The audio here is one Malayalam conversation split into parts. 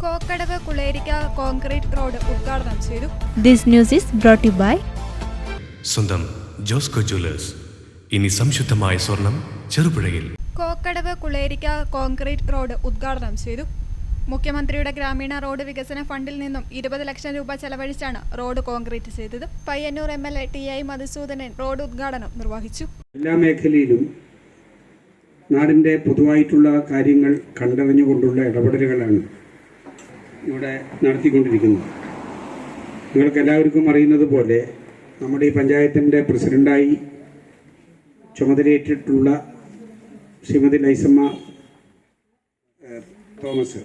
കോക്കടവ് കുളേരിക്ക കോൺക്രീറ്റ് റോഡ് ഉദ്ഘാടനം ചെയ്തു. This news is brought to you by സ്വന്തം ജോസ്കോ ജ്വല്ലേഴ്സ്. ഇനി സംശുദ്ധമായ സ്വർണം ചെറുപുഴയിൽ. കോക്കടവ് കുളേരിക്ക കോൺക്രീറ്റ് റോഡ് ഉദ്ഘാടനം ചെയ്തു. മുഖ്യമന്ത്രിയുടെ ഗ്രാമീണ റോഡ് വികസന ഫണ്ടിൽ നിന്നും 20 ലക്ഷം രൂപ ചെലവഴിച്ചാണ് റോഡ് കോൺക്രീറ്റ് ചെയ്തത്. Payyanur MLA TI Madhusoodanan road ഉദ്ഘാടനം നിർവഹിച്ചു. എല്ലാ മേഖലയിലും നാടിൻ്റെ പൊതുവായിട്ടുള്ള കാര്യങ്ങൾ കണ്ടറിഞ്ഞുകൊണ്ടുള്ള ഇടപെടലുകളാണ് ഇവിടെ നടത്തിക്കൊണ്ടിരിക്കുന്നത്. നിങ്ങൾക്ക് എല്ലാവർക്കും അറിയുന്നത് പോലെ നമ്മുടെ ഈ പഞ്ചായത്തിൻ്റെ പ്രസിഡൻ്റായി ചുമതലയേറ്റിട്ടുള്ള ശ്രീമതി ലൈസമ്മ തോമസ്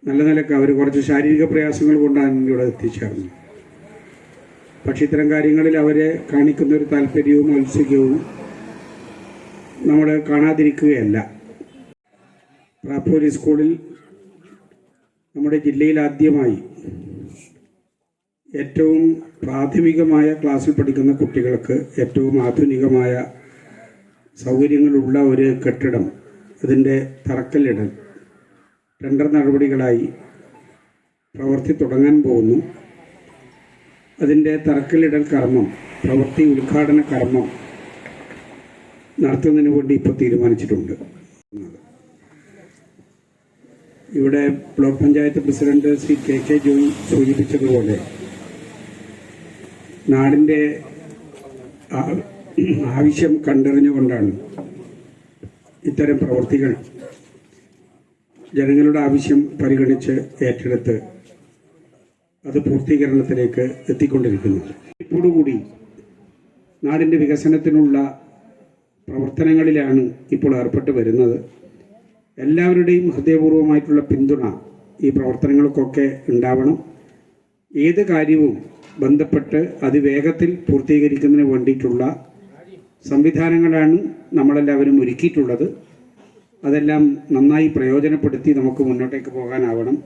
നല്ല നിലക്ക് അവർ കുറച്ച് ശാരീരിക പ്രയാസങ്ങൾ കൊണ്ടാണ് ഇവിടെ എത്തിച്ചേർന്നത്. പക്ഷേ ഇത്തരം കാര്യങ്ങളിൽ അവരെ കാണിക്കുന്ന ഒരു താല്പര്യവും ഔത്സുക്യവും നമ്മൾ കാണാതിരിക്കുകയല്ല. പ്രാപ്പോലി സ്കൂളിൽ നമ്മുടെ ജില്ലയിൽ ആദ്യമായി ഏറ്റവും പ്രാഥമികമായ ക്ലാസ്സിൽ പഠിക്കുന്ന കുട്ടികൾക്ക് ഏറ്റവും ആധുനികമായ സൗകര്യങ്ങളുള്ള ഒരു കെട്ടിടം, അതിൻ്റെ തറക്കല്ലിടൽ ടെൻഡർ നടപടികളായി പ്രവൃത്തി തുടങ്ങാൻ പോകുന്നു. അതിൻ്റെ തറക്കല്ലിടൽ കർമ്മം, പ്രവൃത്തി ഉദ്ഘാടന കർമ്മം നടത്തുന്നതിന് വേണ്ടി ഇപ്പോൾ തീരുമാനിച്ചിട്ടുണ്ട്. ഇവിടെ block panchayat president Shri KK Joy സൂചിപ്പിച്ചതുപോലെ നാടിൻ്റെ ആവശ്യം കണ്ടറിഞ്ഞുകൊണ്ടാണ് ഇത്തരം പ്രവൃത്തികൾ ജനങ്ങളുടെ ആവശ്യം പരിഗണിച്ച് ഏറ്റെടുത്ത് അത് പൂർത്തീകരണത്തിലേക്ക് എത്തിക്കൊണ്ടിരിക്കുന്നത്. ഇതോടുകൂടി നാടിൻ്റെ വികസനത്തിനുള്ള പ്രവർത്തനങ്ങളിലാണ് ഇപ്പോൾ ഏർപ്പെട്ട് വരുന്നത്. എല്ലാവരുടെയും ഹൃദയപൂർവ്വമായിട്ടുള്ള പിന്തുണ ഈ പ്രവർത്തനങ്ങൾക്കൊക്കെ ഉണ്ടാവണം. ഏത് കാര്യവും ബന്ധപ്പെട്ട് അത് വേഗത്തിൽ പൂർത്തീകരിക്കുന്നതിന് വേണ്ടിയിട്ടുള്ള സംവിധാനങ്ങളാണ് നമ്മളെല്ലാവരും ഒരുക്കിയിട്ടുള്ളത്. അതെല്ലാം നന്നായി പ്രയോജനപ്പെടുത്തി നമുക്ക് മുന്നോട്ടേക്ക് പോകാനാവണം.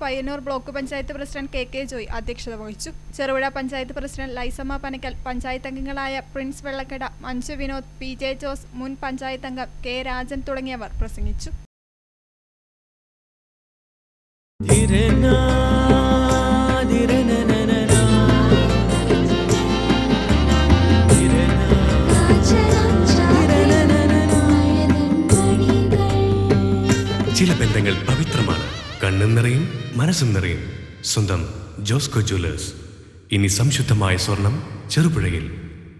Payyanur block panchayat president KK Joy അധ്യക്ഷത വഹിച്ചു. ചെറുപുഴ പഞ്ചായത്ത് പ്രസിഡന്റ് ലൈസമ്മ പനക്കൽ, പഞ്ചായത്ത് അംഗങ്ങളായ പ്രിൻസ് വെള്ളക്കട, മഞ്ജു വിനോദ്, PJ ജോസ്, മുൻ പഞ്ചായത്ത് അംഗം K രാജൻ തുടങ്ങിയവർ പ്രസംഗിച്ചു. ചില ബന്ധങ്ങൾ പവിത്രമാണ്. കണ്ണും നിറയും മനസ്സും നിറയും. സ്വന്തം ജോസ്കോ ജ്വല്ലേഴ്സ്. ഇനി സംശുദ്ധമായ സ്വർണം ചെറുപുഴയിൽ.